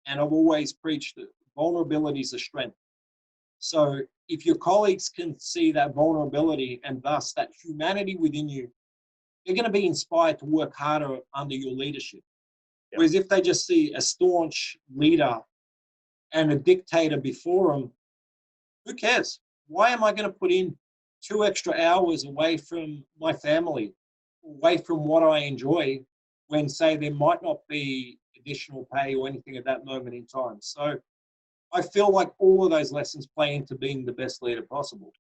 And I've always preached that vulnerability is a strength. So if your colleagues can see that vulnerability and thus that humanity within you, they're going to be inspired to work harder under your leadership. Yep. Whereas if they just see a staunch leader and a dictator before them, who cares? Why am I going to put in 2 extra hours away from my family, away from what I enjoy, when, say, there might not be additional pay or anything at that moment in time? So I feel like all of those lessons play into being the best leader possible.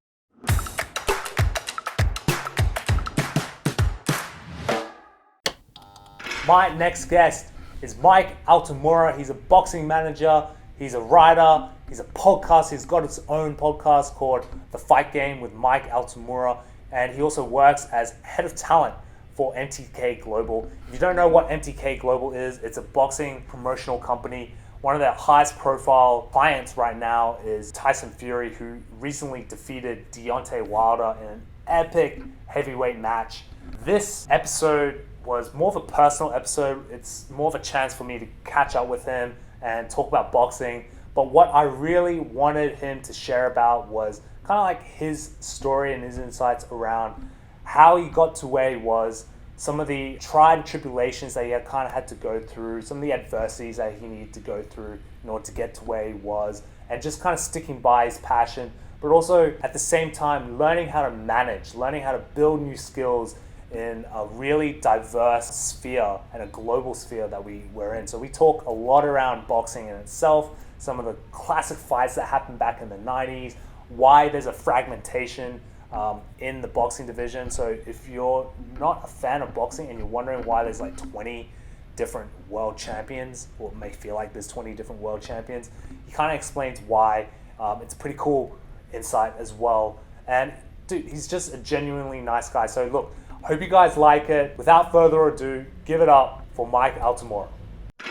My next guest is Mike Altamura. He's a boxing manager, he's a writer, he's a podcast. He's got his own podcast called The Fight Game with Mike Altamura, and he also works as head of talent for MTK Global. If you don't know what MTK Global is, it's a boxing promotional company. One of their highest profile clients right now is Tyson Fury, who recently defeated Deontay Wilder in an epic heavyweight match. This episode was more of a personal episode. It's more of a chance for me to catch up with him and talk about boxing. But what I really wanted him to share about was kind of like his story and his insights around how he got to where he was, some of the tried tribulations that he had kind of had to go through, some of the adversities that he needed to go through in order to get to where he was, and just kind of sticking by his passion, but also at the same time learning how to manage, learning how to build new skills in a really diverse sphere and a global sphere that we're in. So we talk a lot around boxing in itself, some of the classic fights that happened back in the 90s, why there's a fragmentation in the boxing division. So if you're not a fan of boxing and you're wondering why there's like 20 different world champions, or it may feel like there's 20 different world champions, he kind of explains why. It's a pretty cool insight as well. And dude, he's just a genuinely nice guy. So look, I hope you guys like it. Without further ado, give it up for Mike Altamura.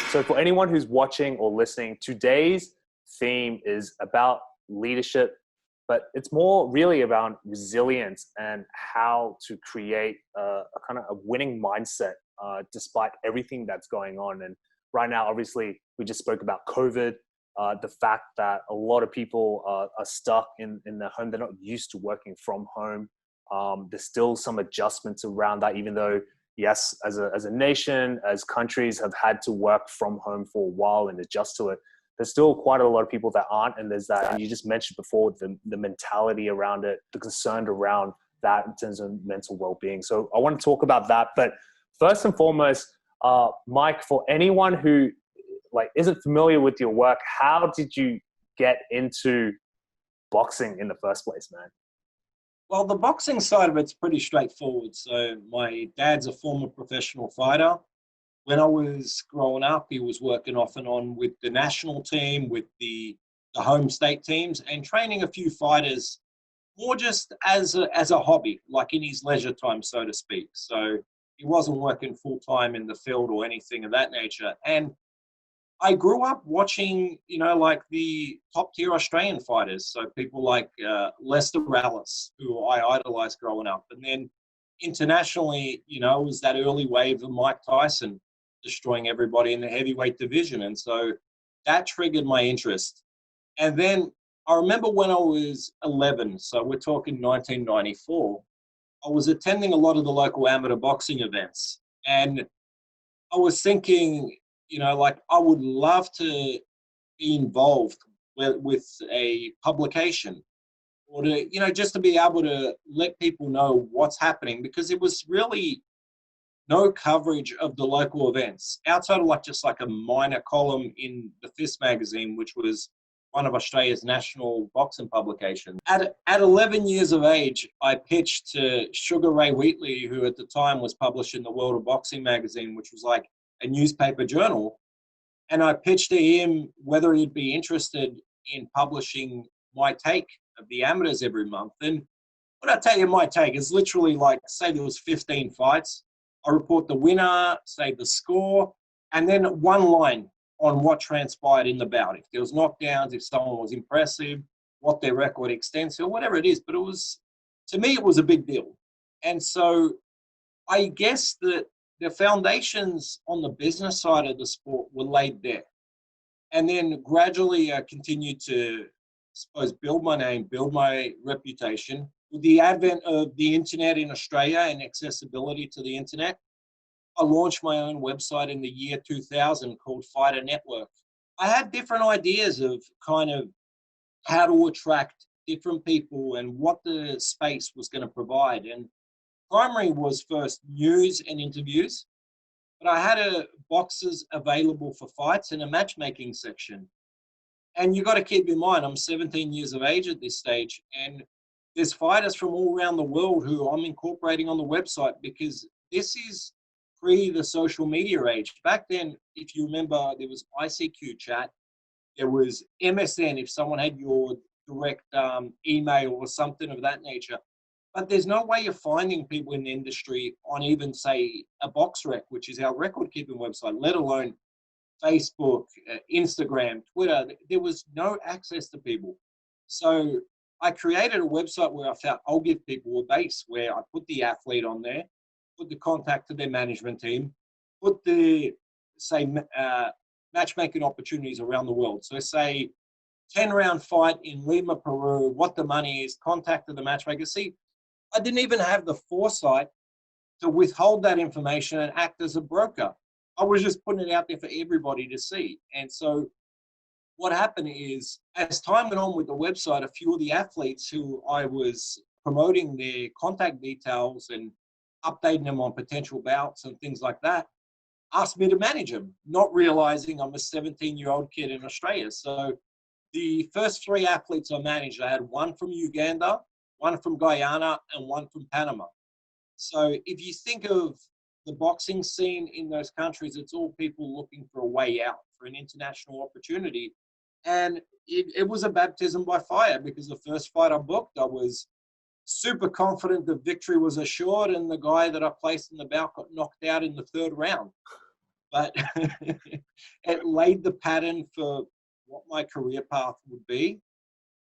So for anyone who's watching or listening, today's theme is about leadership, but it's more really about resilience and how to create a kind of a winning mindset despite everything that's going on. And right now, obviously, we just spoke about COVID, the fact that a lot of people are stuck in their home. They're not used to working from home. There's still some adjustments around that, even though, yes, as a nation, as countries have had to work from home for a while and adjust to it, there's still quite a lot of people that aren't. And there's that, you just mentioned before, the mentality around it, the concern around that in terms of mental well-being. So I want to talk about that. But first and foremost, Mike, for anyone who isn't familiar with your work, how did you get into boxing in the first place, man? Well, the boxing side of it's pretty straightforward. So my dad's a former professional fighter. When I was growing up, he was working off and on with the national team, with the home state teams, and training a few fighters more just as a hobby, like in his leisure time, so to speak. So he wasn't working full-time in the field or anything of that nature. And I grew up watching, the top-tier Australian fighters. So people like Lester Rallis, who I idolized growing up. And then internationally, it was that early wave of Mike Tyson destroying everybody in the heavyweight division. And so that triggered my interest. And then I remember when I was 11, so we're talking 1994, I was attending a lot of the local amateur boxing events. And I was thinking, I would love to be involved with a publication, or to, just to be able to let people know what's happening, because it was really no coverage of the local events outside of just a minor column in the Fist magazine, which was one of Australia's national boxing publications. At 11 years of age, I pitched to Sugar Ray Wheatley, who at the time was publishing the World of Boxing magazine, which was like a newspaper journal. And I pitched to him whether he'd be interested in publishing my take of the amateurs every month. And when I tell you my take, is literally say there was 15 fights. I report the winner, say the score, and then one line on what transpired in the bout. If there was knockdowns, if someone was impressive, what their record extends to, whatever it is. But to me, it was a big deal. And so I guess that the foundations on the business side of the sport were laid there. And then gradually I continued to, I suppose, build my name, build my reputation. With the advent of the internet in Australia and accessibility to the internet, I launched my own website in the year 2000 called Fighter Network. I had different ideas of kind of how to attract different people and what the space was going to provide. And primary was first news and interviews, but I had boxes available for fights and a matchmaking section. And you got to keep in mind, I'm 17 years of age at this stage, and there's fighters from all around the world who I'm incorporating on the website because this is pre the social media age. Back then, if you remember, there was ICQ chat, there was MSN if someone had your direct email or something of that nature. But there's no way of finding people in the industry on even, say, a BoxRec, which is our record-keeping website, let alone Facebook, Instagram, Twitter. There was no access to people. So I created a website where I felt I'll give people a base, where I put the athlete on there, put the contact to their management team, put the, say, matchmaking opportunities around the world. So say 10-round fight in Lima, Peru, what the money is, contact to the matchmaker. See, I didn't even have the foresight to withhold that information and act as a broker. I was just putting it out there for everybody to see. And so what happened is, as time went on with the website, a few of the athletes who I was promoting their contact details and updating them on potential bouts and things like that, asked me to manage them, not realizing I'm a 17-year-old kid in Australia. So the first 3 athletes I managed, I had one from Uganda, one from Guyana, and one from Panama. So if you think of the boxing scene in those countries, it's all people looking for a way out, for an international opportunity. And it was a baptism by fire, because the first fight I booked, I was super confident the victory was assured, and the guy that I placed in the bout got knocked out in the 3rd round. But it laid the pattern for what my career path would be.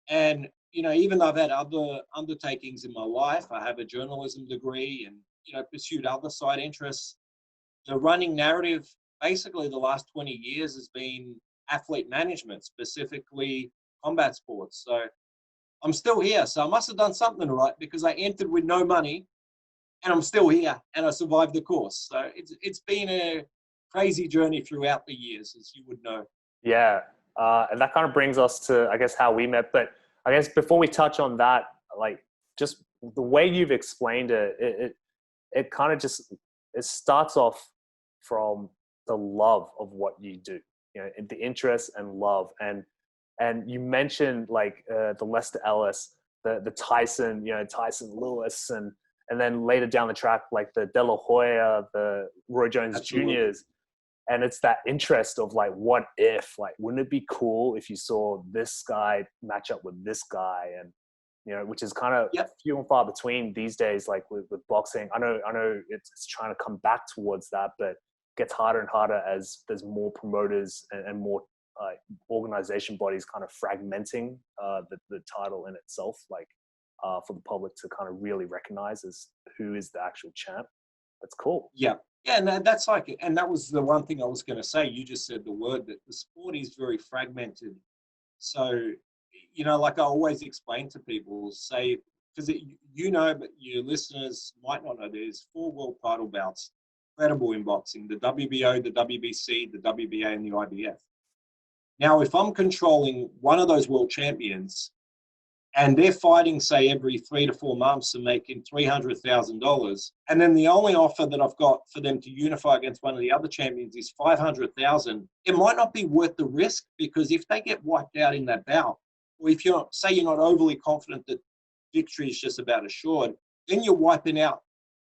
And, you know, even though I've had other undertakings in my life, I have a journalism degree and, you know, pursued other side interests, the running narrative, basically the last 20 years, has been athlete management, specifically combat sports. So I'm still here. So I must have done something right, because I entered with no money and I'm still here and I survived the course. So it's been a crazy journey throughout the years, as you would know. Yeah. And that kind of brings us to, I guess, how we met. But I guess before we touch on that, like, just the way you've explained it, it kind of just, it starts off from the love of what you do, you know, the interest and love. And you mentioned like the Lester Ellis, the Tyson, you know, Tyson Lewis, and then later down the track, like the De La Hoya, the Roy Jones Absolutely. Juniors. And it's that interest of like, what if, like, wouldn't it be cool if you saw this guy match up with this guy? And, you know, which is kind of few and far between these days, like with boxing. I know it's trying to come back towards that, but it gets harder and harder as there's more promoters and more organization bodies kind of fragmenting the title in itself, like for the public to kind of really recognize as who is the actual champ. That's cool. Yeah, and that's like it. And that was the one thing I was going to say. You just said the word, that the sport is very fragmented. So, you know, like I always explain to people, say, because you know, but your listeners might not know, there's 4 world title bouts credible in boxing: the WBO, the WBC, the WBA, and the IBF. Now, if I'm controlling one of those world champions, and they're fighting, say, every 3 to 4 months and making $300,000, and then the only offer that I've got for them to unify against one of the other champions is $500,000, it might not be worth the risk, because if they get wiped out in that bout, or if you're not overly confident that victory is just about assured, then you're wiping out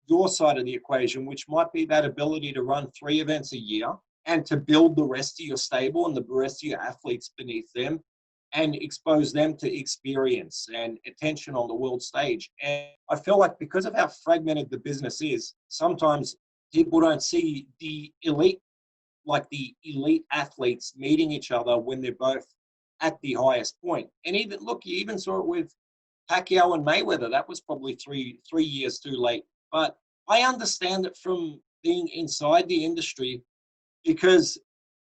your side of the equation, which might be that ability to run 3 events a year and to build the rest of your stable and the rest of your athletes beneath them, and expose them to experience and attention on the world stage. And I feel like, because of how fragmented the business is, sometimes people don't see the elite athletes meeting each other when they're both at the highest point. And even, look, you even saw it with Pacquiao and Mayweather. That was probably three years too late. But I understand it from being inside the industry, because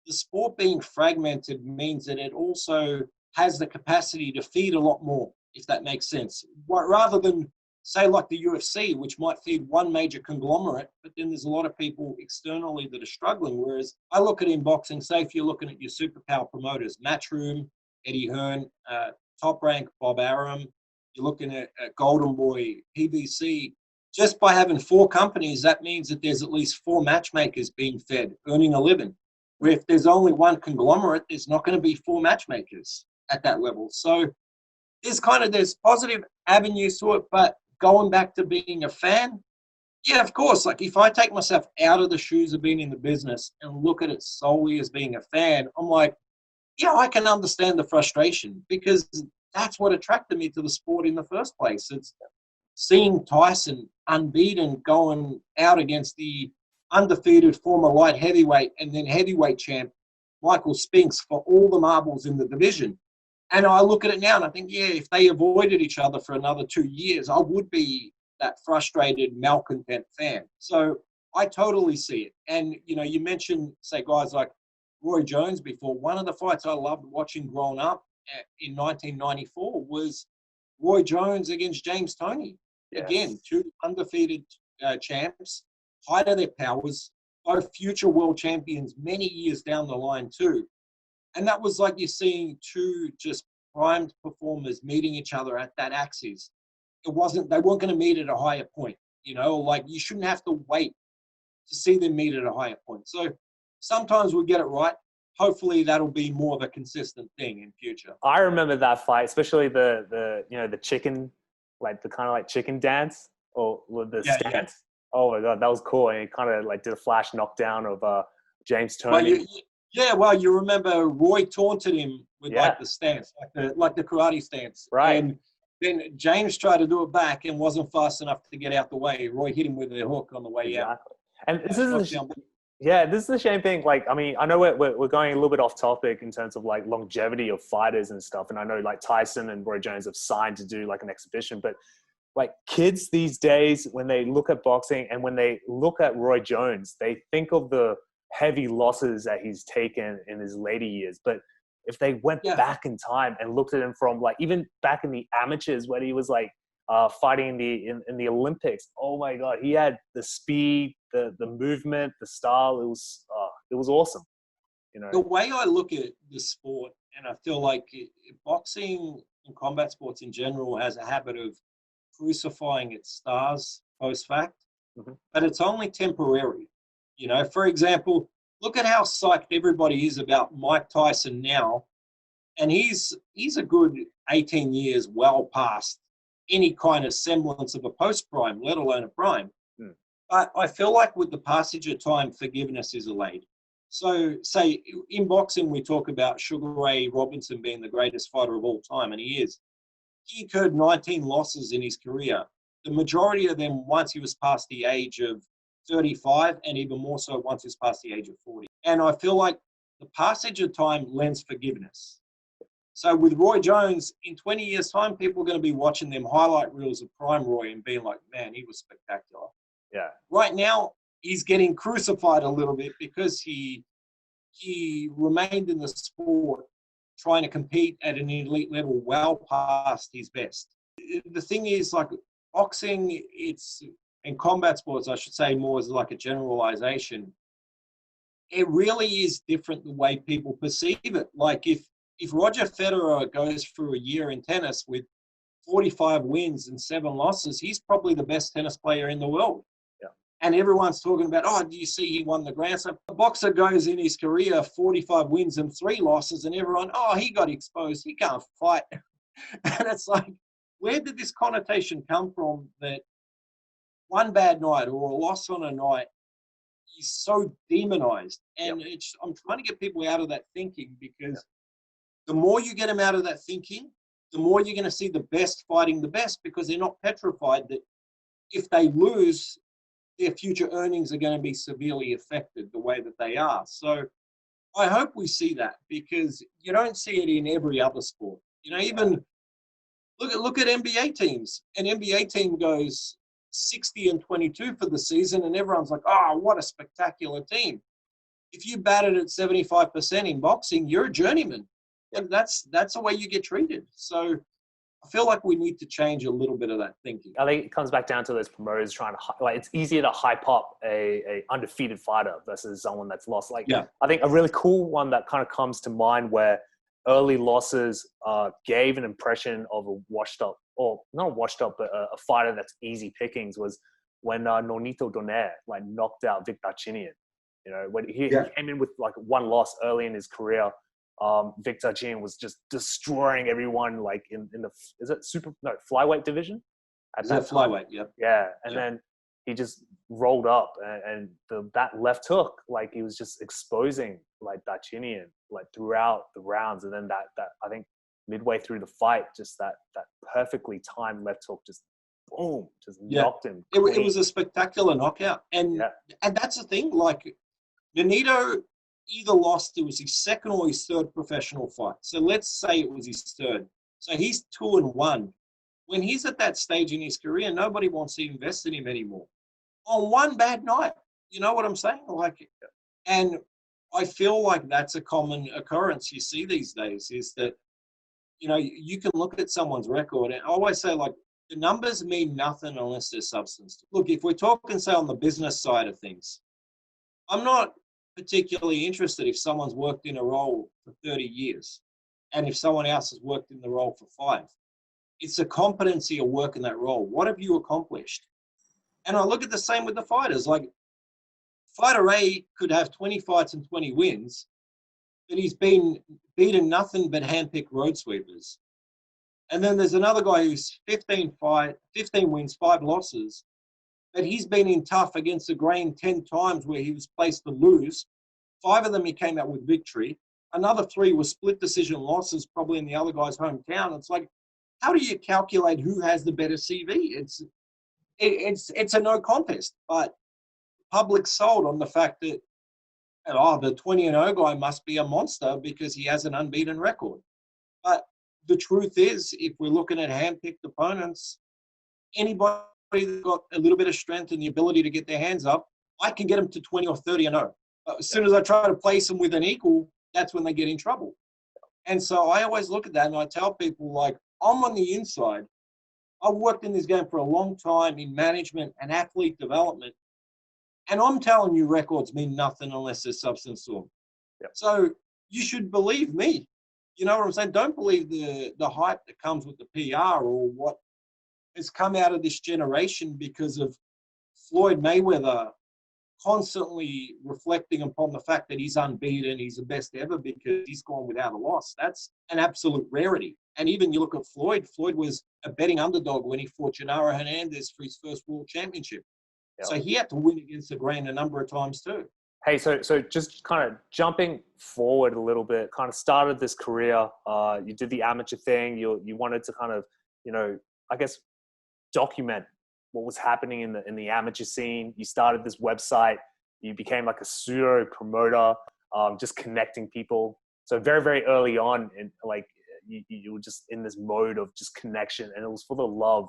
the sport being fragmented means that it also has the capacity to feed a lot more, if that makes sense. Rather than, say, like the UFC, which might feed one major conglomerate, but then there's a lot of people externally that are struggling. Whereas I look at in boxing, say if you're looking at your superpower promoters, Matchroom, Eddie Hearn, Top Rank, Bob Arum, you're looking at Golden Boy, PBC. Just by having 4 companies, that means that there's at least 4 matchmakers being fed, earning a living. Where if there's only one conglomerate, there's not going to be 4 matchmakers at that level. So there's positive avenues to it, but going back to being a fan, yeah, of course. Like if I take myself out of the shoes of being in the business and look at it solely as being a fan, I'm like, yeah, I can understand the frustration because that's what attracted me to the sport in the first place. It's seeing Tyson unbeaten going out against the undefeated former light heavyweight and then heavyweight champ Michael Spinks for all the marbles in the division. And I look at it now and I think, yeah, if they avoided each other for another 2 years, I would be that frustrated, malcontent fan. So I totally see it. And, you mentioned, say, guys like Roy Jones before. One of the fights I loved watching growing up in 1994 was Roy Jones against James Toney. Yes. Again, 2 undefeated champs, height of their powers, both future world champions many years down the line too. And that was like you're seeing 2 just primed performers meeting each other at that axis. They weren't going to meet at a higher point, like you shouldn't have to wait to see them meet at a higher point. So sometimes we'll get it right. Hopefully that'll be more of a consistent thing in future. I remember that fight, especially the chicken, like the kind of like chicken dance or the stance. Yeah. Oh my God, that was cool. And he kind of like did a flash knockdown of James Toney. Well, you remember Roy taunted him with like the stance, like the karate stance. Right. And then James tried to do it back and wasn't fast enough to get out the way. Roy hit him with a hook on the way out. And this is the same thing. Like, I mean, I know we're going a little bit off topic in terms of like longevity of fighters and stuff. And I know like Tyson and Roy Jones have signed to do like an exhibition, but like kids these days, when they look at boxing and when they look at Roy Jones, they think of the heavy losses that he's taken in his later years. But if they went back in time and looked at him from like even back in the amateurs when he was like fighting in the Olympics, oh my God, he had the speed, the movement, the style. It was awesome. The way I look at the sport, and I feel like boxing and combat sports in general has a habit of crucifying its stars post fact, but it's only temporary. For example, look at how psyched everybody is about Mike Tyson now, and he's a good 18 years well past any kind of semblance of a post-prime, let alone a prime. But I feel like with the passage of time, forgiveness is allayed. So, say, in boxing, we talk about Sugar Ray Robinson being the greatest fighter of all time, and he is. He incurred 19 losses in his career. The majority of them once he was past the age of 35, and even more so once he was past the age of 40. And I feel like the passage of time lends forgiveness. So with Roy Jones, in 20 years' time, people are going to be watching them highlight reels of Prime Roy and being like, man, he was spectacular. Yeah. Right now, he's getting crucified a little bit because he remained in the sport trying to compete at an elite level well past his best. The thing is, like boxing, and combat sports, I should say more as like a generalization, it really is different the way people perceive it. Like if Roger Federer goes through a year in tennis with 45 wins and 7 losses, he's probably the best tennis player in the world. Yeah. And everyone's talking about, oh, do you see he won the Grand Slam? A boxer goes in his career 45 wins and 3 losses, and everyone, oh, he got exposed, he can't fight. And it's like, where did this connotation come from that one bad night or a loss on a night is so demonized? And I'm trying to get people out of that thinking, because the more you get them out of that thinking, the more you're going to see the best fighting the best, because they're not petrified that if they lose, their future earnings are going to be severely affected the way that they are. So I hope we see that, because you don't see it in every other sport. Even look at NBA teams. An NBA team goes 60-22 for the season, and everyone's like, oh, what a spectacular team. if you batted at 75% in boxing, you're a journeyman. And that's the way you get treated. So I feel like we need to change a little bit of that thinking. I think it comes back down to those promoters trying to, like, it's easier to hype up a undefeated fighter versus someone that's lost. Like, Yeah. I think a really cool one that kind of comes to mind where early losses gave an impression of a washed up, or not washed up, but a fighter that's easy pickings was when Nonito Donaire like knocked out Victor Chinian. You know, when he came in with like one loss early in his career. Victor Chinian was just destroying everyone, like in the flyweight division at that time. Flyweight, yeah. Yeah, and then he just rolled up, and that left hook, like he was just exposing like Darchinian like throughout the rounds, and then that I think midway through the fight, just that perfectly timed left hook just boom, just knocked him. It was a spectacular knockout, and that's the thing. Like Nonito either lost, it was his second or his third professional fight. So let's say it was his third. So he's 2-1. When he's at that stage in his career, nobody wants to invest in him anymore. On one bad night, you know what I'm saying? Like, and I feel like that's a common occurrence you see these days, is that, you know, you can look at someone's record, and I always say, like, the numbers mean nothing unless there's substance. Look, if we're talking, say, on the business side of things, I'm not particularly interested if someone's worked in a role for 30 years and if someone else has worked in the role for 5. It's a competency of work in that role. What have you accomplished? And I look at the same with the fighters. Like, fighter A could have 20 fights and 20 wins, but he's been beaten nothing but handpicked road sweepers. And then there's another guy who's 15 wins, 5 losses, but he's been in tough against the grain 10 times where he was placed to lose. 5 of them he came out with victory. Another 3 were split decision losses, probably in the other guy's hometown. It's like, how do you calculate who has the better CV? It's a no contest. But public sold on the fact that, the 20-0 guy must be a monster because he has an unbeaten record. But the truth is, if we're looking at hand-picked opponents, anybody that's got a little bit of strength and the ability to get their hands up, I can get them to 20 or 30-0. As soon as I try to place them with an equal, that's when they get in trouble. And so I always look at that and I tell people, like, I'm on the inside. I've worked in this game for a long time in management and athlete development. And I'm telling you, records mean nothing unless there's substance to them. Yep. So you should believe me. You know what I'm saying? Don't believe the hype that comes with the PR or what has come out of this generation because of Floyd Mayweather constantly reflecting upon the fact that he's unbeaten, he's the best ever because he's gone without a loss. That's an absolute rarity. And even you look at Floyd was a betting underdog when he fought Gennaro Hernandez for his first world championship. Yep. So he had to win against the grain a number of times too. Hey, so just kind of jumping forward a little bit, kind of started this career. You did the amateur thing. You wanted to kind of, you know, I guess, document what was happening in the amateur scene. You started this website. You became like a pseudo promoter, just connecting people. So very, very early on, like you were just in this mode of just connection, and it was for the love,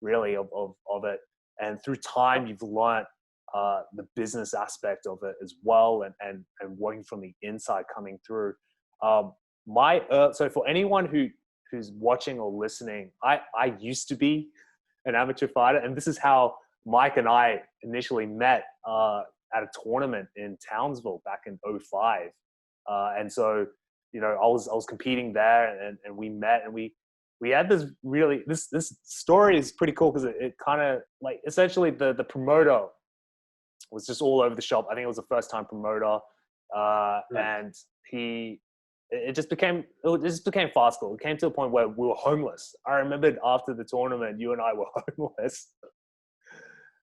really, of it. And through time, you've learned the business aspect of it as well, and working from the inside coming through. So for anyone who's watching or listening, I used to be an amateur fighter, and this is how Mike and I initially met at a tournament in Townsville back in 2005. And so, you know, I was competing there, and we met, and we had this really, this story is pretty cool because it kind of, like, essentially the promoter was just all over the shop. I think it was a first time promoter. And it just became farcical. It came to a point where we were homeless. I remembered after the tournament, you and I were homeless.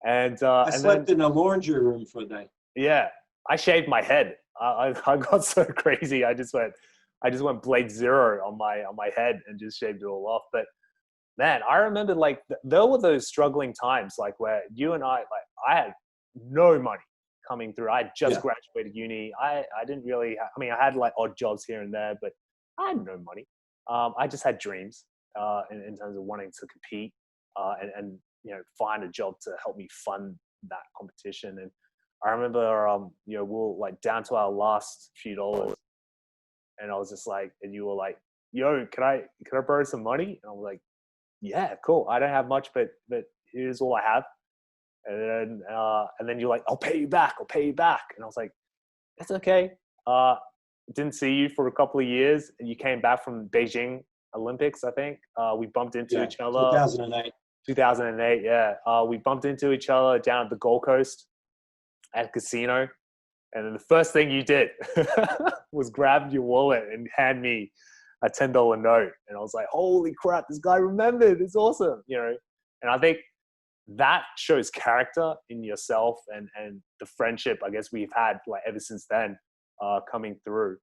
And I slept in a laundry room for a day. Yeah, I shaved my head. I got so crazy. I just went blade zero on my head and just shaved it all off. But man, I remember, like, there were those struggling times, like, where you and I had no money coming through. I had just graduated uni. I didn't really I had like odd jobs here and there, but I had no money. I just had dreams in terms of wanting to compete and you know, find a job to help me fund that competition. And I remember, we were like down to our last few dollars, and I was just like, and you were like, "Yo, can I borrow some money?" And I was like, "Yeah, cool. I don't have much, but here's all I have." And then you're like, "I'll pay you back. I'll pay you back." And I was like, "That's okay." Didn't see you for a couple of years, and you came back from Beijing Olympics, I think. We bumped into each other. 2008. 2008, yeah. We bumped into each other down at the Gold Coast at a casino. And then the first thing you did was grab your wallet and hand me a $10 note. And I was like, holy crap, this guy remembered. It's awesome, And I think that shows character in yourself and the friendship, I guess, we've had like ever since then coming through.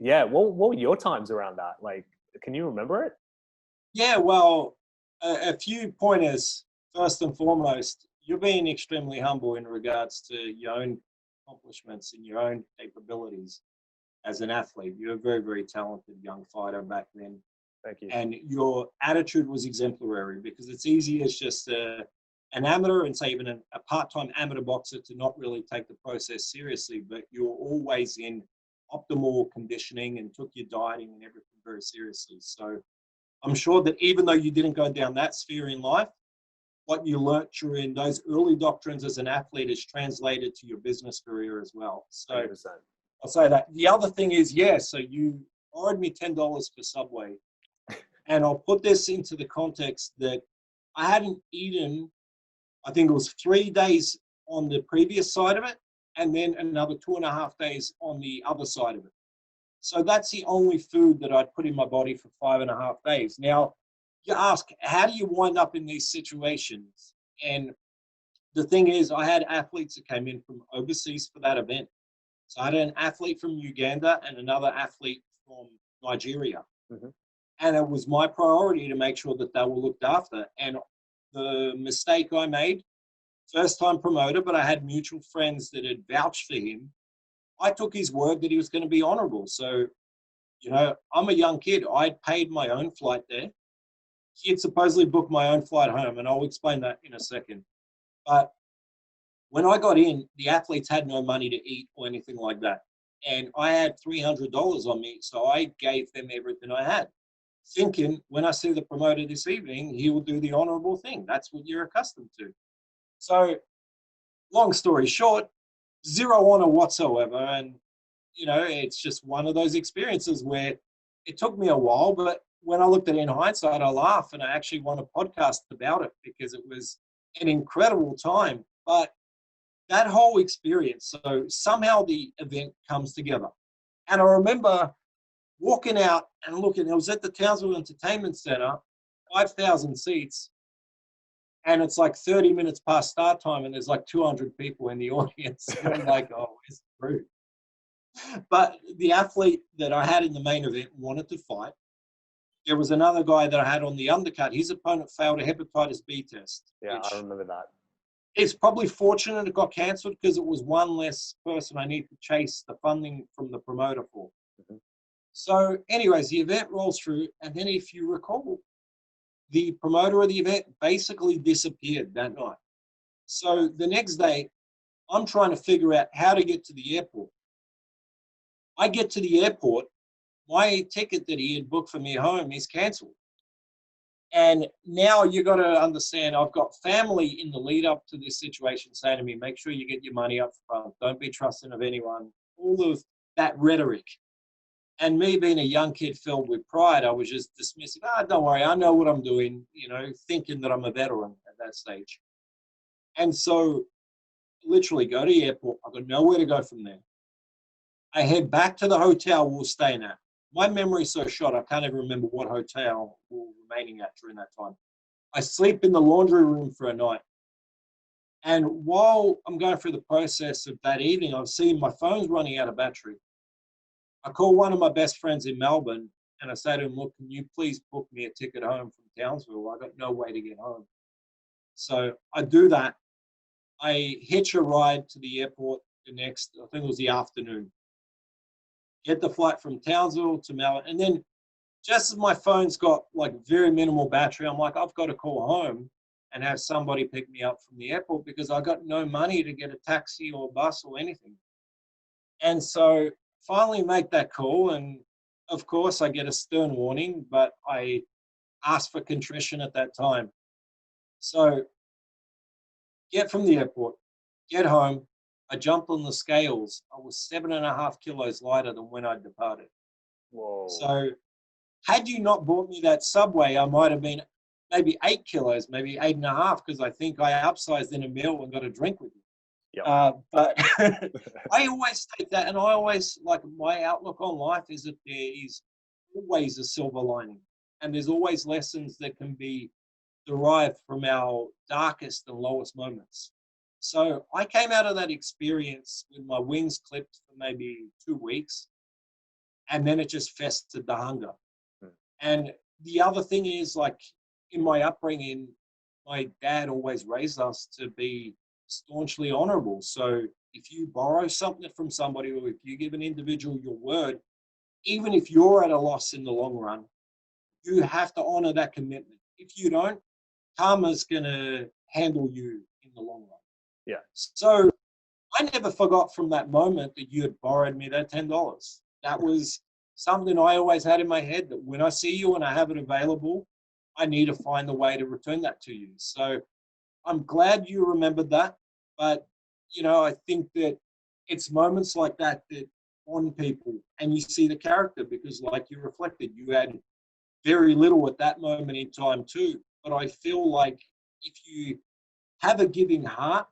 Yeah, what were your times around that? Like, can you remember it? Yeah, well, a few pointers. First and foremost, you're being extremely humble in regards to your own accomplishments and your own capabilities as an athlete. You're a very, very talented young fighter back then. Thank you. And your attitude was exemplary, because it's easy as just an amateur, and say even a part-time amateur boxer, to not really take the process seriously, but you're always in optimal conditioning and took your dieting and everything very seriously. So I'm sure that even though you didn't go down that sphere in life, what you learnt during those early doctrines as an athlete is translated to your business career as well. So 100%. I'll say that. The other thing is, so you borrowed me $10 for Subway. And I'll put this into the context that I hadn't eaten, I think it was 3 days on the previous side of it, and then another 2.5 days on the other side of it. So that's the only food that I'd put in my body for 5.5 days. Now, you ask, how do you wind up in these situations? And the thing is, I had athletes that came in from overseas for that event. So I had an athlete from Uganda and another athlete from Nigeria. Mm-hmm. And it was my priority to make sure that they were looked after. And the mistake I made, first-time promoter, but I had mutual friends that had vouched for him. I took his word that he was going to be honorable. So, I'm a young kid. I'd paid my own flight there. He had supposedly booked my own flight home, and I'll explain that in a second. But when I got in, the athletes had no money to eat or anything like that. And I had $300 on me, so I gave them everything I had, thinking when I see the promoter this evening, he will do the honorable thing. That's what you're accustomed to. So, long story short, zero honor whatsoever. And, it's just one of those experiences where it took me a while, but when I looked at it in hindsight, I laugh, and I actually want a podcast about it because it was an incredible time. But that whole experience, so somehow the event comes together. And I remember walking out and looking, it was at the Townsville Entertainment Center, 5,000 seats, and it's like 30 minutes past start time, and there's like 200 people in the audience. And I'm like, oh, it's rude. But the athlete that I had in the main event wanted to fight. There was another guy that I had on the undercut. His opponent failed a hepatitis B test. Yeah, I remember that. It's probably fortunate it got cancelled, because it was one less person I need to chase the funding from the promoter for. Mm-hmm. So anyways, the event rolls through, and then if you recall, the promoter of the event basically disappeared that night. So the next day, I'm trying to figure out how to get to the airport. I get to the airport, my ticket that he had booked for me home is cancelled. And now you got to understand, I've got family in the lead up to this situation saying to me, make sure you get your money up front. Don't be trusting of anyone. All of that rhetoric. And me being a young kid filled with pride, I was just dismissing, don't worry, I know what I'm doing, thinking that I'm a veteran at that stage. And so literally go to the airport. I've got nowhere to go from there. I head back to the hotel we were staying at. My memory's so short, I can't even remember what hotel we were remaining at during that time. I sleep in the laundry room for a night. And while I'm going through the process of that evening, I'm seeing my phone's running out of battery. I call one of my best friends in Melbourne, and I say to him, look, can you please book me a ticket home from Townsville? I got no way to get home. So I do that. I hitch a ride to the airport the next, I think it was the afternoon. Get the flight from Townsville to Melbourne. And then just as my phone's got like very minimal battery, I'm like, I've got to call home. and have somebody pick me up from the airport because I got no money to get a taxi or bus or anything. And so finally make that call. And of course I get a stern warning, but I asked for contrition at that time. So get from the airport, get home. I jumped on the scales. I was 7.5 kilos lighter than when I departed. Whoa. So had you not bought me that Subway, I might have been maybe 8 kilos, maybe 8.5, because I think I upsized in a meal and got a drink with you. Yep. But I always take that, and I always, like, my outlook on life is that there is always a silver lining, and there's always lessons that can be derived from our darkest and lowest moments. So I came out of that experience with my wings clipped for maybe 2 weeks, and then it just festered the hunger. And the other thing is, like, in my upbringing, my dad always raised us to be staunchly honorable. So if you borrow something from somebody, or if you give an individual your word, even if you're at a loss in the long run, you have to honor that commitment. If you don't, karma's going to handle you in the long run. Yeah. So I never forgot from that moment that you had borrowed me that $10. That was something I always had in my head, that when I see you and I have it available, I need to find a way to return that to you. So I'm glad you remembered that. But, you know, I think that it's moments like that that bond people, and you see the character, because like you reflected, you had very little at that moment in time too. But I feel like if you have a giving heart,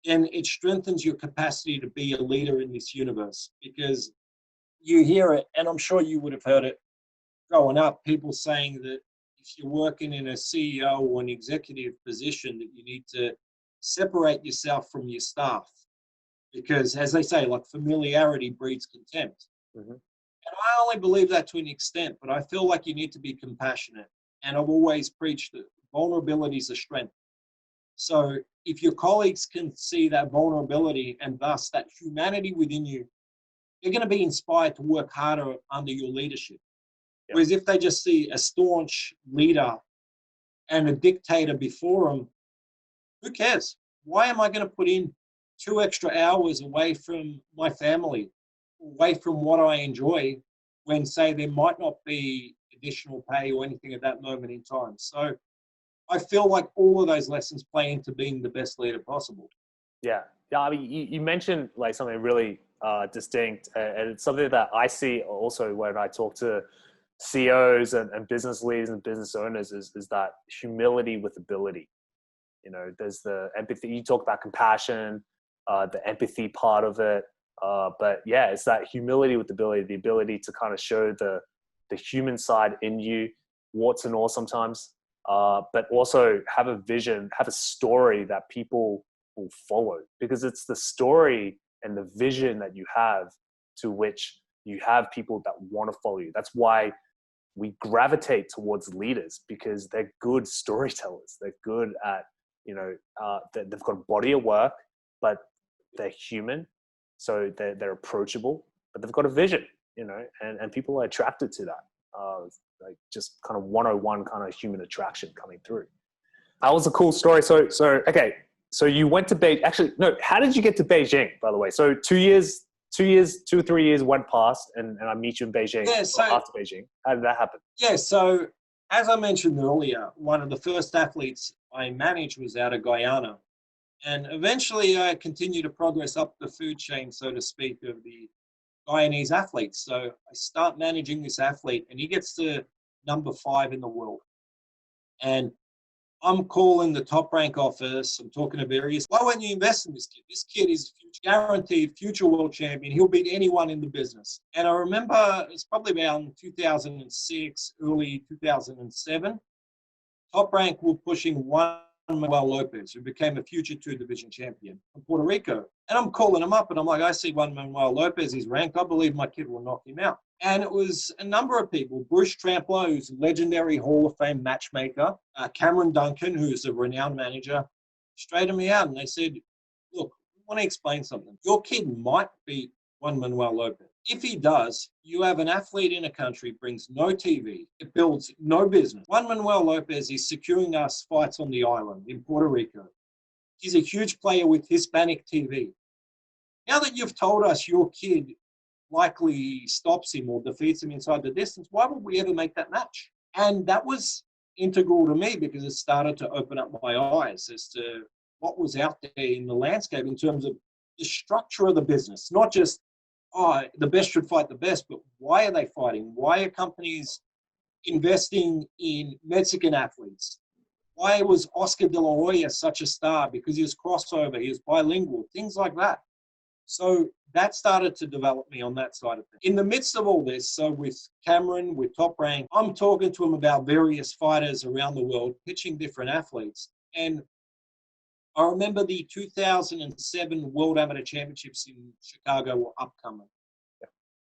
then it strengthens your capacity to be a leader in this universe, because you hear it, and I'm sure you would have heard it growing up, people saying that if you're working in a CEO or an executive position, that you need to separate yourself from your staff, because, as they say, like, familiarity breeds contempt. Mm-hmm. And I only believe that to an extent, but I feel like you need to be compassionate. And I've always preached that vulnerability is a strength. So if your colleagues can see that vulnerability and thus that humanity within you, they're going to be inspired to work harder under your leadership. Yep. Whereas if they just see a staunch leader and a dictator before them, who cares? Why am I going to put in 2 extra hours away from my family, away from what I enjoy, when, say, there might not be additional pay or anything at that moment in time? So I feel like all of those lessons play into being the best leader possible. Yeah. Yeah. I mean, you mentioned like something really distinct, and it's something that I see also when I talk to CEOs and business leaders and business owners is that humility with ability. You know, there's the empathy. You talk about compassion, the empathy part of it. But yeah, it's that humility with ability, the ability to kind of show the human side in you, warts and all sometimes, but also have a vision, have a story that people will follow, because it's the story and the vision that you have to which you have people that want to follow you. That's why we gravitate towards leaders, because they're good storytellers. They're good at, you know, they've got a body of work, but they're human. So they're approachable, but they've got a vision, you know, and people are attracted to that. Like just kind of 101 kind of human attraction coming through. That was a cool story. So okay. So you went to Beijing. Actually, no, how did you get to Beijing, by the way? So 2 or 3 years went past and I meet you in Beijing. Yeah, so after Beijing. How did that happen? Yeah, so as I mentioned earlier, one of the first athletes I managed was out of Guyana. And eventually I continued to progress up the food chain, so to speak, of the Guyanese athletes. So I start managing this athlete, and he gets to number 5 in the world. And I'm calling the Top Rank office. I'm talking to various. Why won't you invest in this kid? This kid is guaranteed future world champion. He'll beat anyone in the business. And I remember it's probably around 2006, early 2007. Top Rank were pushing Juan Manuel Lopez, who became a future 2-division champion from Puerto Rico. And I'm calling him up, and I'm like, I see Juan Manuel Lopez, he's ranked. I believe my kid will knock him out. And it was a number of people. Bruce Trampler, who's a legendary Hall of Fame matchmaker. Cameron Duncan, who's a renowned manager, straightened me out. And they said, look, we want to explain something. Your kid might beat Juan Manuel Lopez. If he does, you have an athlete in a country, brings no TV, it builds no business. Juan Manuel Lopez is securing us fights on the island in Puerto Rico. He's a huge player with Hispanic TV. Now that you've told us your kid likely stops him or defeats him inside the distance, why would we ever make that match? And that was integral to me because it started to open up my eyes as to what was out there in the landscape in terms of the structure of the business. Not just, oh, the best should fight the best, but why are they fighting? Why are companies investing in Mexican athletes? Why was Oscar de la Hoya such a star? Because he was crossover, he was bilingual, things like that. So that started to develop me on that side of things. In the midst of all this, so with Cameron, with Top Rank, I'm talking to him about various fighters around the world, pitching different athletes. And I remember the 2007 World Amateur Championships in Chicago were upcoming.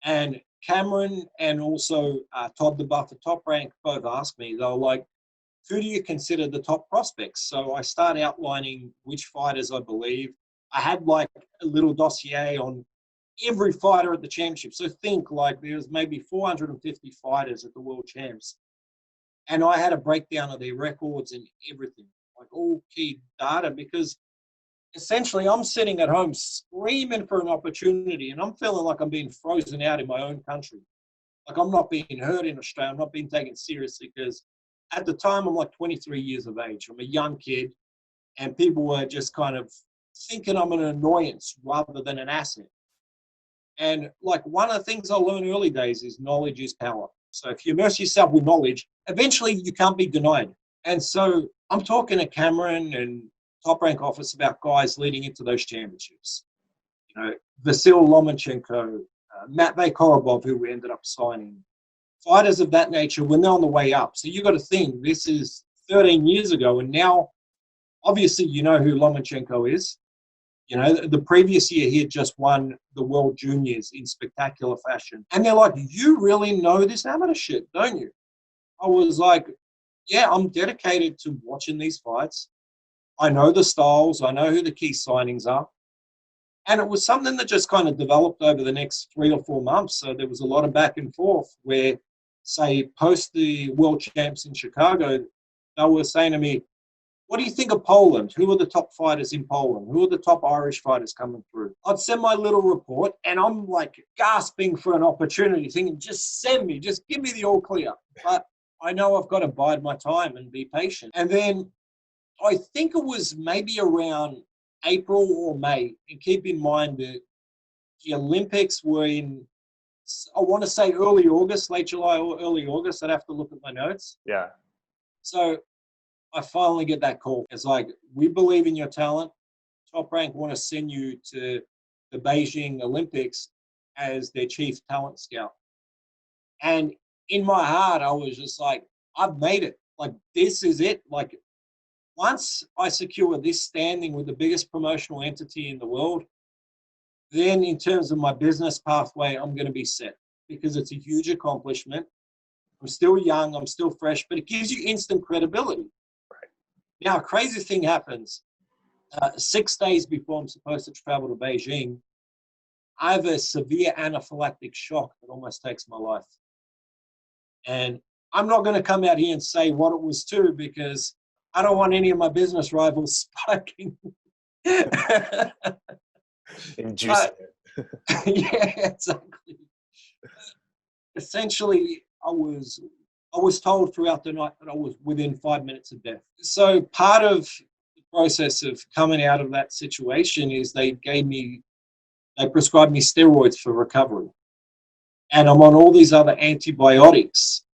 And Cameron and also Todd the Buffer, Top Rank, both asked me, they were like, who do you consider the top prospects? So I start outlining which fighters I believe. I had like a little dossier on every fighter at the championship. So think like there's maybe 450 fighters at the world champs. And I had a breakdown of their records and everything, like all key data, because essentially I'm sitting at home screaming for an opportunity and I'm feeling like I'm being frozen out in my own country. Like I'm not being heard in Australia. I'm not being taken seriously because at the time I'm like 23 years of age. I'm a young kid and people were just kind of thinking I'm an annoyance rather than an asset. And like one of the things I learned early days is knowledge is power. So if you immerse yourself with knowledge, eventually you can't be denied. And so I'm talking to Cameron and Top Rank office about guys leading into those championships. You know, Vasil Lomachenko, Matvey Korobov, who we ended up signing. Fighters of that nature, when they're on the way up. So you got to think, this is 13 years ago, and now, obviously, you know who Lomachenko is. You know, the previous year he had just won the World Juniors in spectacular fashion. And they're like, you really know this amateur shit, don't you? I was like, yeah, I'm dedicated to watching these fights. I know the styles. I know who the key signings are. And it was something that just kind of developed over the next 3 or 4 months. So there was a lot of back and forth where, say, post the World Champs in Chicago, they were saying to me, what do you think of Poland? Who are the top fighters in Poland? Who are the top Irish fighters coming through? I'd send my little report and I'm like gasping for an opportunity, thinking, just send me, just give me the all clear. But I know I've got to bide my time and be patient. And then I think it was maybe around April or May. And keep in mind that the Olympics were in, I want to say early August, late July or early August. I'd have to look at my notes. Yeah. So I finally get that call. It's like, we believe in your talent. Top Rank want to send you to the Beijing Olympics as their chief talent scout. And in my heart, I was just like, I've made it. Like, this is it. Like, once I secure this standing with the biggest promotional entity in the world, then in terms of my business pathway, I'm going to be set because it's a huge accomplishment. I'm still young, I'm still fresh, but it gives you instant credibility. Now, a crazy thing happens. 6 days before I'm supposed to travel to Beijing, I have a severe anaphylactic shock that almost takes my life. And I'm not going to come out here and say what it was to because I don't want any of my business rivals spiking. Inducing it. Yeah, exactly. Essentially, I was told throughout the night that I was within 5 minutes of death. So part of the process of coming out of that situation is they prescribed me steroids for recovery. And I'm on all these other antibiotics.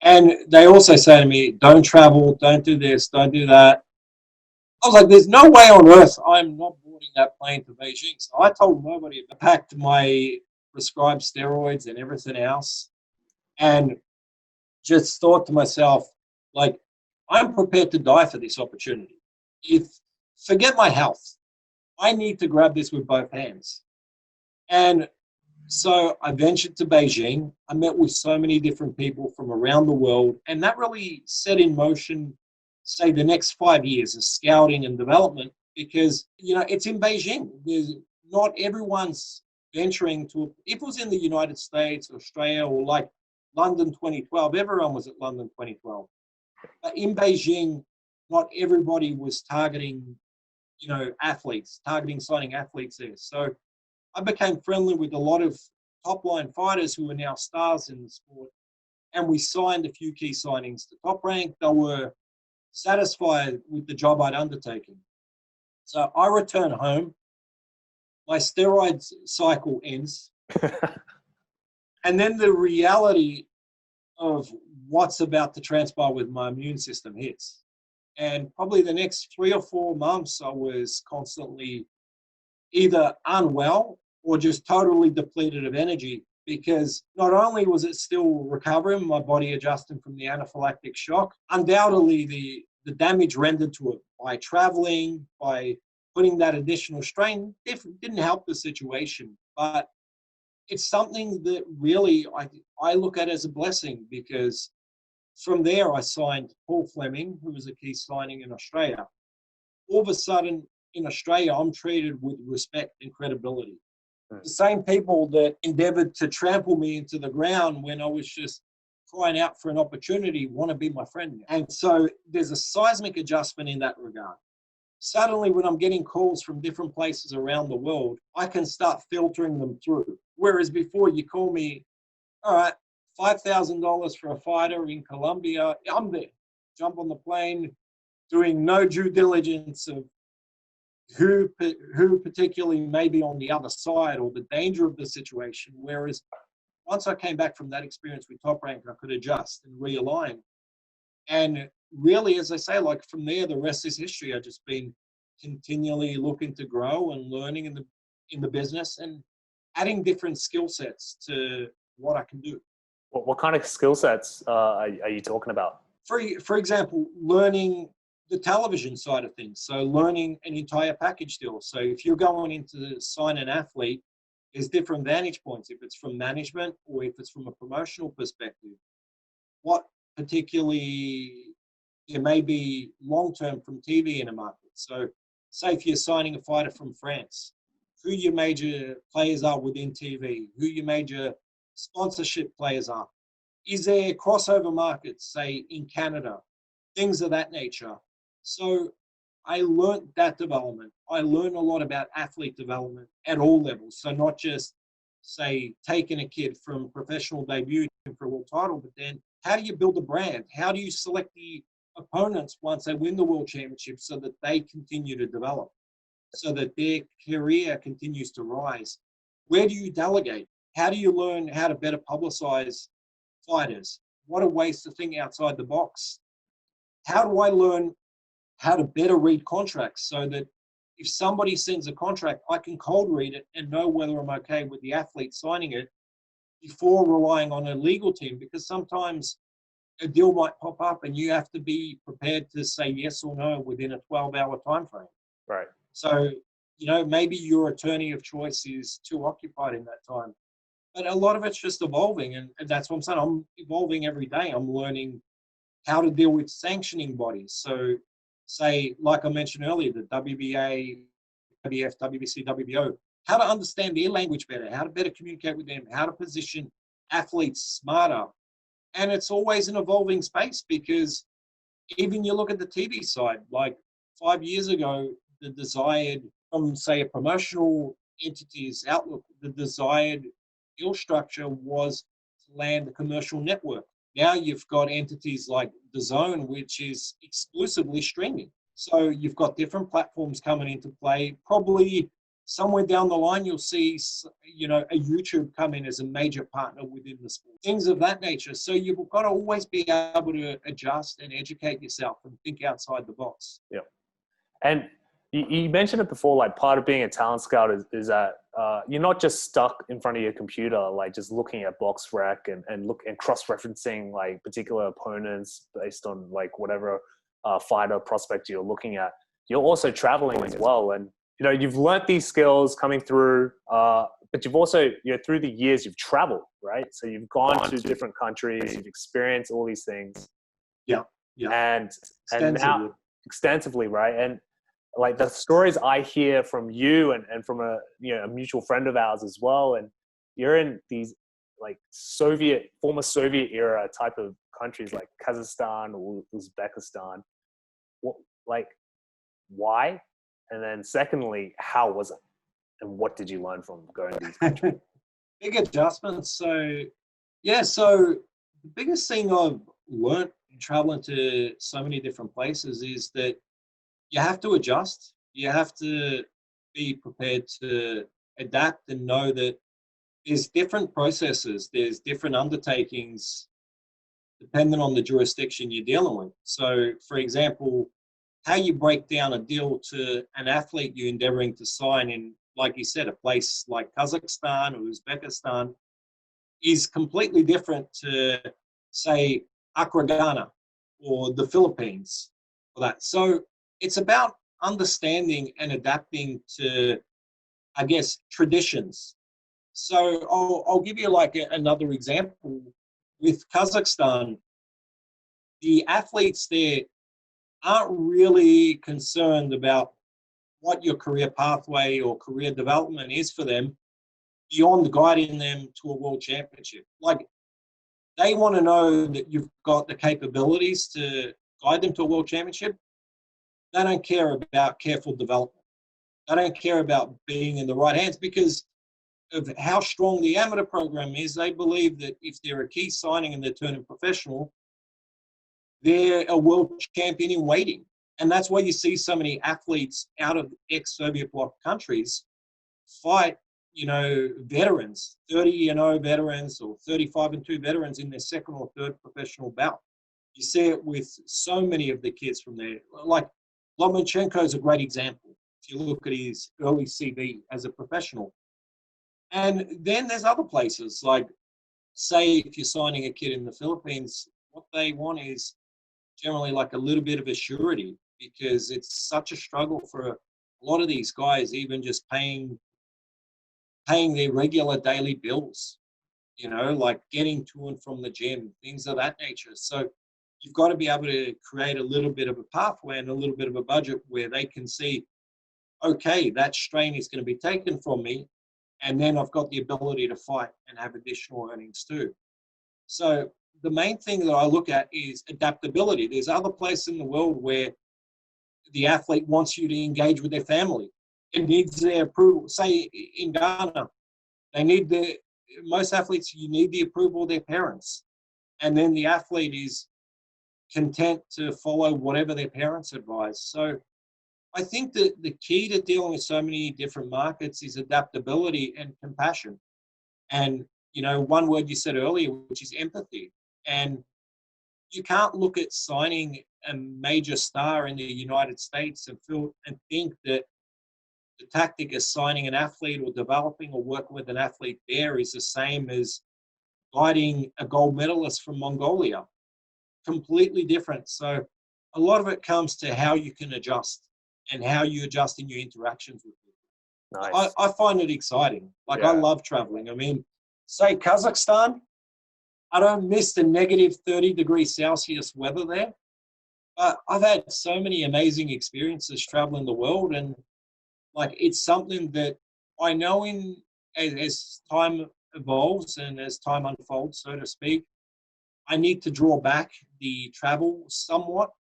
And they also say to me, don't travel, don't do this, don't do that. I was like, there's no way on earth I'm not boarding that plane to Beijing. So I told nobody. I packed my prescribed steroids and everything else. And just thought to myself, like, I'm prepared to die for this opportunity. Forget my health, I need to grab this with both hands. And so I ventured to Beijing. I met with so many different people from around the world, and that really set in motion, say, the next 5 years of scouting and development, because, you know, it's in Beijing. Not everyone's venturing to, if it was in the United States, Australia, or like London 2012, everyone was at London 2012. But in Beijing, not everybody was targeting, athletes, targeting signing athletes there. So I became friendly with a lot of top-line fighters who are now stars in the sport, and we signed a few key signings to Top Rank. They were satisfied with the job I'd undertaken. So I return home, my steroid cycle ends, and then the reality of what's about to transpire with my immune system hits. And probably the next 3 or 4 months, I was constantly either unwell or just totally depleted of energy, because not only was it still recovering, my body adjusting from the anaphylactic shock, undoubtedly the damage rendered to it by traveling, by putting that additional strain, didn't help the situation. But it's something that really I look at as a blessing, because from there I signed Paul Fleming, who was a key signing in Australia. All of a sudden in Australia, I'm treated with respect and credibility. The same people that endeavored to trample me into the ground when I was just crying out for an opportunity want to be my friend now. And so there's a seismic adjustment in that regard. Suddenly, when I'm getting calls from different places around the world, I can start filtering them through. Whereas before, you call me, all right, $5,000 for a fighter in Colombia, I'm there. Jump on the plane, doing no due diligence of who particularly may be on the other side or the danger of the situation. Whereas once I came back from that experience with Top Rank, I could adjust and realign. And really, as I say, like from there, the rest is history. I've just been continually looking to grow and learning in the business and adding different skill sets to what I can do. What kind of skill sets are you talking about? For example, learning the television side of things. So learning an entire package deal. So if you're going in to sign an athlete, there's different vantage points. If it's from management or if it's from a promotional perspective, what particularly there may be long-term from TV in a market. So say if you're signing a fighter from France, who your major players are within TV, who your major sponsorship players are. Is there crossover markets, say in Canada, things of that nature. So I learned that development. I learned a lot about athlete development at all levels. So not just, say, taking a kid from professional debut for a world title, but then how do you build a brand? How do you select the opponents once they win the world championship so that they continue to develop, so that their career continues to rise? Where do you delegate? How do you learn how to better publicize fighters? What are ways to think outside the box? How do I learn how to better read contracts so that if somebody sends a contract, I can cold read it and know whether I'm okay with the athlete signing it before relying on a legal team? Because sometimes a deal might pop up and you have to be prepared to say yes or no within a 12-hour time frame. Right. So, maybe your attorney of choice is too occupied in that time. But a lot of it's just evolving, and that's what I'm saying. I'm evolving every day. I'm learning how to deal with sanctioning bodies. So, say, like I mentioned earlier, the WBA, WBF, WBC, WBO, how to understand their language better, how to better communicate with them, how to position athletes smarter. And it's always an evolving space, because even you look at the TV side, like 5 years ago, the desired, from say a promotional entity's outlook, the desired deal structure was to land a commercial network. Now you've got entities like DAZN, which is exclusively streaming. So you've got different platforms coming into play. Probably somewhere down the line, you'll see, a YouTube come in as a major partner within the sport. Things of that nature. So you've got to always be able to adjust and educate yourself and think outside the box. Yeah. And you mentioned it before, like part of being a talent scout is that you're not just stuck in front of your computer, like just looking at box rec and cross-referencing like particular opponents based on like whatever fighter prospect you're looking at. You're also traveling as well. And, you've learnt these skills coming through, but you've also, through the years, you've traveled, right? So you've gone to different countries, you've experienced all these things. Yeah. And now extensively, right? And like the stories I hear from you and from a mutual friend of ours as well, and you're in these like former Soviet era type of countries like Kazakhstan or Uzbekistan. What, like, why? And then secondly, how was it? And what did you learn from going to these countries? Big adjustments. So the biggest thing I've learned traveling to so many different places is that you have to adjust. You have to be prepared to adapt and know that there's different processes, there's different undertakings depending on the jurisdiction you're dealing with. So, for example, how you break down a deal to an athlete you're endeavoring to sign in, like you said, a place like Kazakhstan or Uzbekistan is completely different to, say, Accra, Ghana, or the Philippines, for that. So it's about understanding and adapting to, I guess, traditions. So I'll give you like another example. With Kazakhstan, the athletes there aren't really concerned about what your career pathway or career development is for them beyond guiding them to a world championship. Like, they want to know that you've got the capabilities to guide them to a world championship. They don't care about careful development. They don't care about being in the right hands because of how strong the amateur program is. They believe that if they're a key signing and they're turning professional, they're a world champion in waiting. And that's why you see so many athletes out of ex-Soviet bloc countries fight, veterans, 30-0 veterans or 35-2 veterans in their second or third professional bout. You see it with so many of the kids from there. Like Lomachenko is a great example. If you look at his early CV as a professional. And then there's other places, like, say, if you're signing a kid in the Philippines, what they want is generally like a little bit of a surety, because it's such a struggle for a lot of these guys, even just paying their regular daily bills, like getting to and from the gym, things of that nature. So you've got to be able to create a little bit of a pathway and a little bit of a budget where they can see, okay, that strain is going to be taken from me, and then I've got the ability to fight and have additional earnings too. So the main thing that I look at is adaptability. There's other places in the world where the athlete wants you to engage with their family. It needs their approval. Say in Ghana, most athletes, you need the approval of their parents. And then the athlete is content to follow whatever their parents advise. So I think that the key to dealing with so many different markets is adaptability and compassion. And, one word you said earlier, which is empathy. And you can't look at signing a major star in the United States and think that the tactic of signing an athlete or developing or working with an athlete there is the same as guiding a gold medalist from Mongolia. Completely different. So a lot of it comes to how you can adjust and how you adjust in your interactions with people. Nice. I find it exciting. Like, Yeah. I love traveling. I mean, say Kazakhstan, I don't miss the negative 30°C weather there. But I've had so many amazing experiences traveling the world, and like, it's something that I know as time evolves and as time unfolds, so to speak, I need to draw back the travel somewhat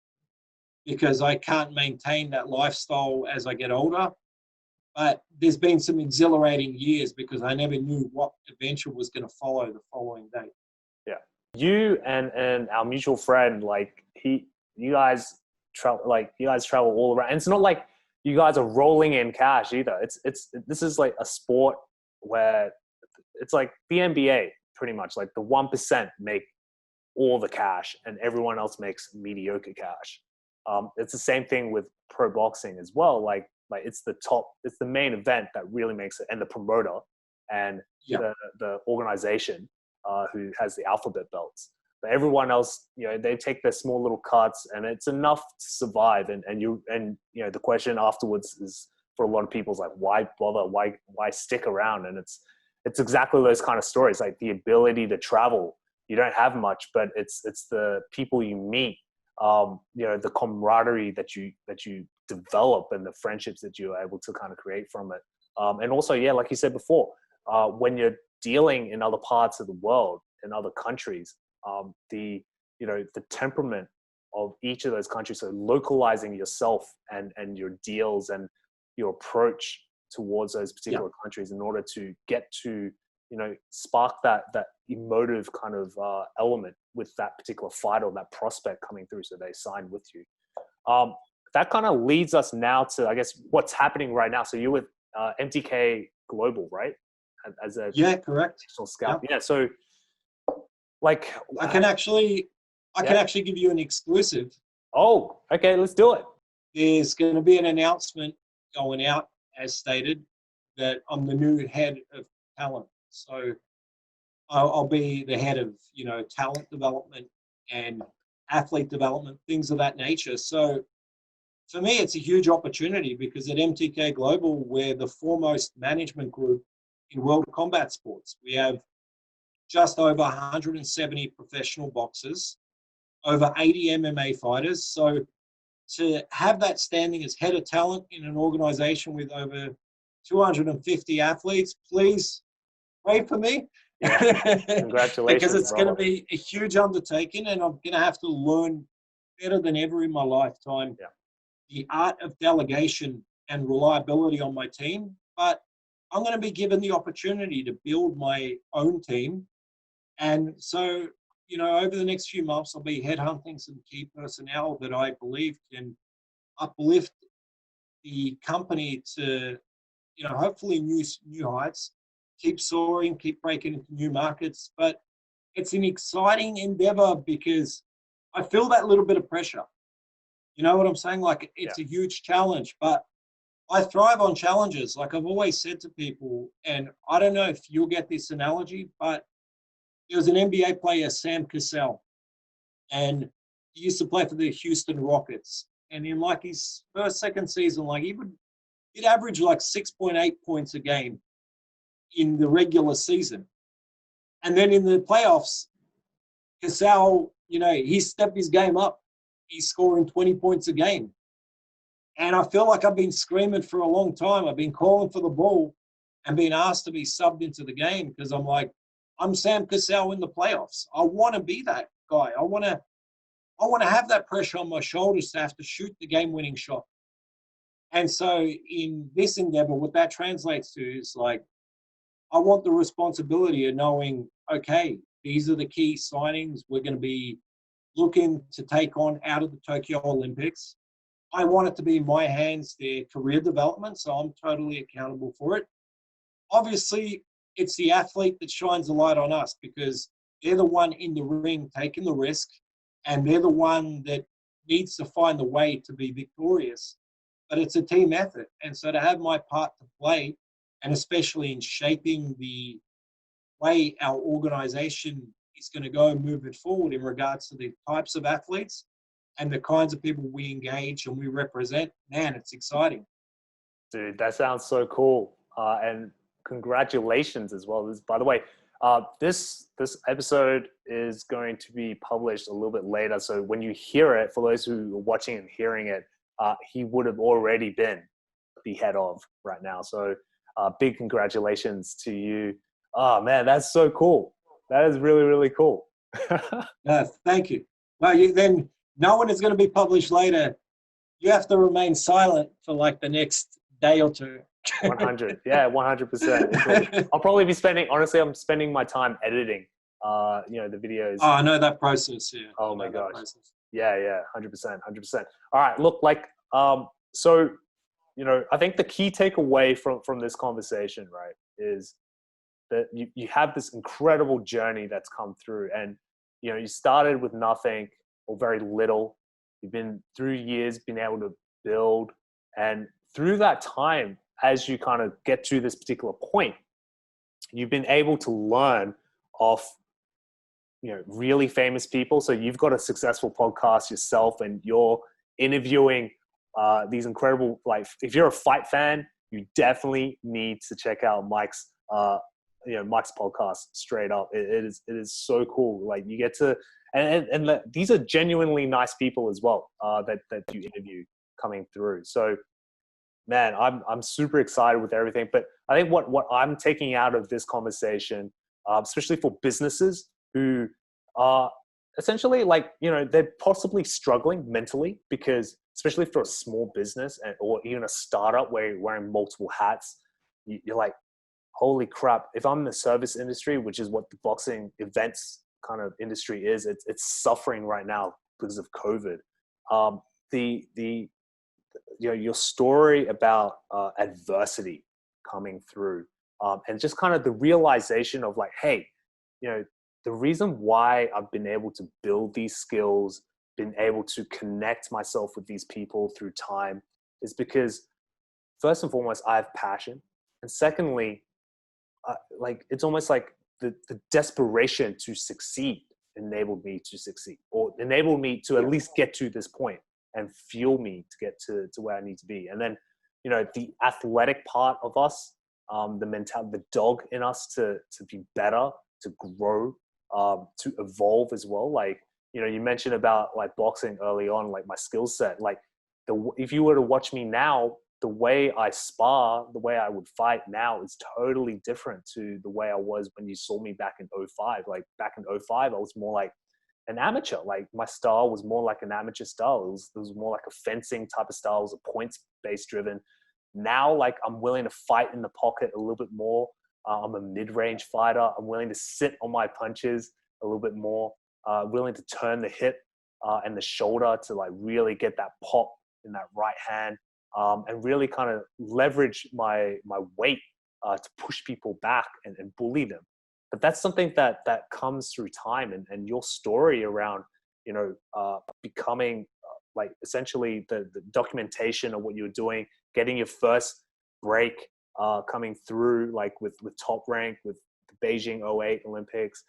because I can't maintain that lifestyle as I get older. But there's been some exhilarating years because I never knew what adventure was going to follow the following day. Yeah. You and our mutual friend, like you guys travel all around. And it's not like you guys are rolling in cash either. This is like a sport where it's like the NBA pretty much. Like the 1% make all the cash and everyone else makes mediocre cash. It's the same thing with pro boxing as well. Like it's the main event that really makes it, and the promoter and the organization who has the alphabet belts. But everyone else, they take their small little cuts, and it's enough to survive. And the question afterwards is, for a lot of people, is like, why bother? Why stick around? And it's exactly those kind of stories, like the ability to travel. You don't have much, but it's the people you meet, the camaraderie that you develop and the friendships that you're able to kind of create from it. And also, yeah, like you said before, when you're dealing in other parts of the world, in other countries, the temperament of each of those countries, so localizing yourself and your deals and your approach towards those particular countries in order to get to, spark that emotive kind of element with that particular fighter or that prospect coming through, so they sign with you. That kind of leads us now to, I guess, what's happening right now. So you're with MTK Global, right? As a correct. Scout. Yeah. So, like, I can actually give you an exclusive. Oh, okay. Let's do it. There's going to be an announcement going out, as stated, that I'm the new head of talent. So I'll be the head of, talent development and athlete development, things of that nature. So for me, it's a huge opportunity because at MTK Global, we're the foremost management group in world combat sports. We have just over 170 professional boxers, over 80 MMA fighters. So to have that standing as head of talent in an organization with over 250 athletes, please pray for me. Congratulations. Because it's going to be a huge undertaking and I'm going to have to learn better than ever in my lifetime the art of delegation and reliability on my team. But I'm going to be given the opportunity to build my own team. And so, over the next few months, I'll be headhunting some key personnel that I believe can uplift the company to, hopefully new heights, keep soaring, keep breaking into new markets. But it's an exciting endeavor because I feel that little bit of pressure. You know what I'm saying? Like, it's a huge challenge, but I thrive on challenges. Like I've always said to people, and I don't know if you'll get this analogy, but there was an NBA player, Sam Cassell, and he used to play for the Houston Rockets. And in like his second season, like he'd average like 6.8 points a game in the regular season. And then in the playoffs, Cassell, he stepped his game up. He's scoring 20 points a game. And I feel like I've been screaming for a long time. I've been calling for the ball and being asked to be subbed into the game because I'm like, I'm Sam Cassell in the playoffs. I want to be that guy. I want to have that pressure on my shoulders to have to shoot the game-winning shot. And so in this endeavor, what that translates to is like, I want the responsibility of knowing, okay, these are the key signings we're going to be looking to take on out of the Tokyo Olympics. I want it to be in my hands, their career development, so I'm totally accountable for it. Obviously, it's the athlete that shines the light on us because they're the one in the ring taking the risk, and they're the one that needs to find the way to be victorious. But it's a team effort, and so to have my part to play, and especially in shaping the way our organization is going to go moving forward in regards to the types of athletes and the kinds of people we engage and we represent, man, it's exciting. Dude, that sounds so cool. And congratulations as well. By the way, this episode is going to be published a little bit later. So when you hear it, for those who are watching and hearing it, he would have already been the head of right now. So big congratulations to you. Oh man, that's so cool. That is really, really cool. Thank you. Well, then knowing it's going to be published later, you have to remain silent for like the next day or two. 100. Yeah, 100%. I'll probably be I'm spending my time editing, the videos. Oh, I know that process. Yeah. Oh my gosh. Yeah. 100%. All right. Look, so, I think the key takeaway from this conversation, right, is that you have this incredible journey that's come through, and, you started with nothing or very little. You've been through years, been able to build, and through that time, as you kind of get to this particular point, you've been able to learn off, really famous people. So you've got a successful podcast yourself, and you're interviewing these incredible, if you're a fight fan, you definitely need to check out Mike's podcast straight up. It is so cool. Like you get to, and these are genuinely nice people as well, that you interview. coming through. So, man, I'm super excited with everything. But I think what I'm taking out of this conversation, especially for businesses who are essentially like, they're possibly struggling mentally, because especially for a small business or even a startup where you're wearing multiple hats, you're like, holy crap, if I'm in the service industry, which is what the boxing events kind of industry is, it's suffering right now because of COVID. Your story about adversity coming through, and just kind of the realization of like, hey, the reason why I've been able to build these skills, been able to connect myself with these people through time, is because first and foremost, I have passion. And secondly, like it's almost like the desperation to succeed enabled me to succeed, or enabled me to at least get to this point and fuel me to get to where I need to be. And then, the athletic part of us, the dog in us to be better, to grow, to evolve as well. Like, you mentioned about like boxing early on, like my skill set, like if you were to watch me now, the way I spar, the way I would fight now is totally different to the way I was when you saw me back in 05. Like back in 05, I was more like an amateur. Like my style was more like an amateur style. It was more like a fencing type of style. It was a points-based driven. Now, like I'm willing to fight in the pocket a little bit more. I'm a mid-range fighter. I'm willing to sit on my punches a little bit more, willing to turn the hip and the shoulder to like really get that pop in that right hand. And really kind of leverage my weight to push people back and bully them. But that's something that comes through time, and your story around, becoming like essentially the documentation of what you're doing, getting your first break, coming through like with Top Rank, with the Beijing '08 Olympics,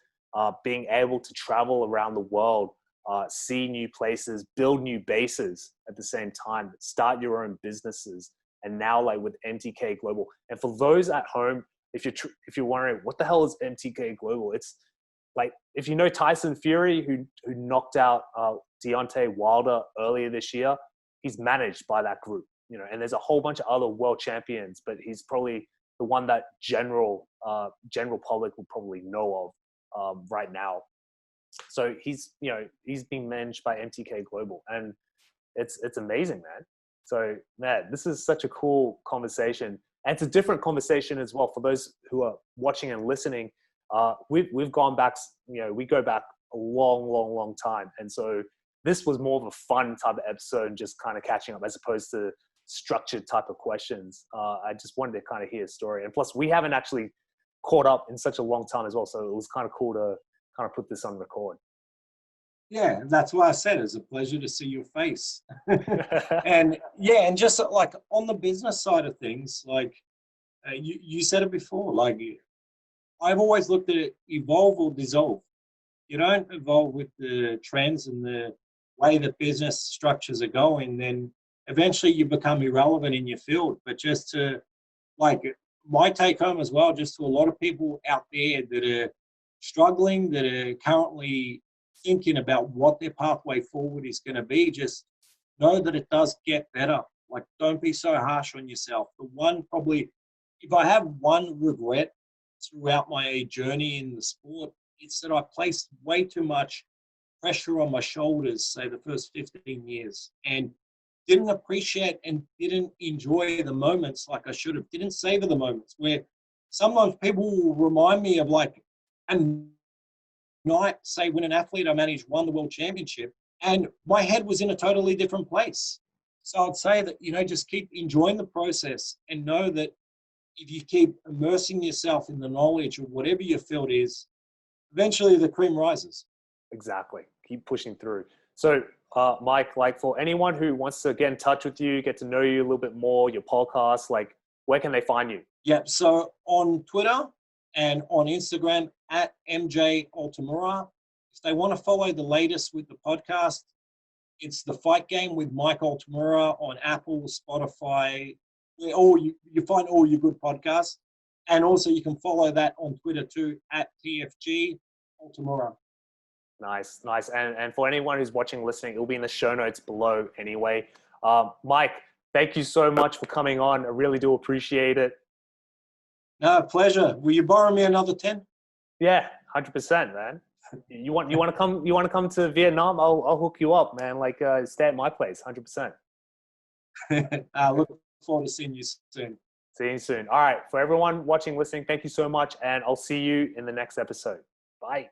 being able to travel around the world, see new places, build new bases at the same time, start your own businesses, and now like with MTK Global. And for those at home, if you're wondering what the hell is MTK Global, it's like if you know Tyson Fury, who knocked out Deontay Wilder earlier this year, he's managed by that group. And there's a whole bunch of other world champions, but he's probably the one that general public will probably know of right now. So he's being managed by MTK Global, and it's amazing, man. So man, this is such a cool conversation, and it's a different conversation as well for those who are watching and listening. We've gone back, we go back a long time, and so this was more of a fun type of episode, just kind of catching up as opposed to structured type of questions. I just wanted to kind of hear a story, and plus we haven't actually caught up in such a long time as well, so it was kind of cool to kind of put this on record. Yeah, that's why I said it's a pleasure to see your face. And yeah, and just like on the business side of things, like you said it before, like I've always looked at it, evolve or dissolve. You don't evolve with the trends and the way that business structures are going, then eventually you become irrelevant in your field. But just to, like, my take home as well, just to a lot of people out there that are struggling, that are currently thinking about what their pathway forward is going to be, just know that it does get better. Like, don't be so harsh on yourself. The one probably, if I have one regret throughout my journey in the sport, it's that I placed way too much pressure on my shoulders, say the first 15 years, and didn't appreciate and didn't enjoy the moments like I should have, didn't savor the moments where sometimes people will remind me of like a night, say when an athlete I managed won the world championship and my head was in a totally different place. So I'd say that, just keep enjoying the process and know that if you keep immersing yourself in the knowledge of whatever your field is, eventually the cream rises. Exactly. Keep pushing through. So, Mike, like for anyone who wants to get in touch with you, get to know you a little bit more, your podcast, like where can they find you? Yeah. So on Twitter and on Instagram at MJ Altamura. If they want to follow the latest with the podcast, it's The Fight Game with Mike Altamura on Apple, Spotify, where you find all your good podcasts. And also you can follow that on Twitter too, at TFG Altamura. Nice. And for anyone who's watching, listening, it'll be in the show notes below anyway. Mike, thank you so much for coming on. I really do appreciate it. No, pleasure. Will you borrow me another 10? Yeah, 100%, man. You want to come to Vietnam? I'll hook you up, man. Like stay at my place, 100%. I look forward to seeing you soon. See you soon. All right, for everyone watching, listening, thank you so much, and I'll see you in the next episode. Bye.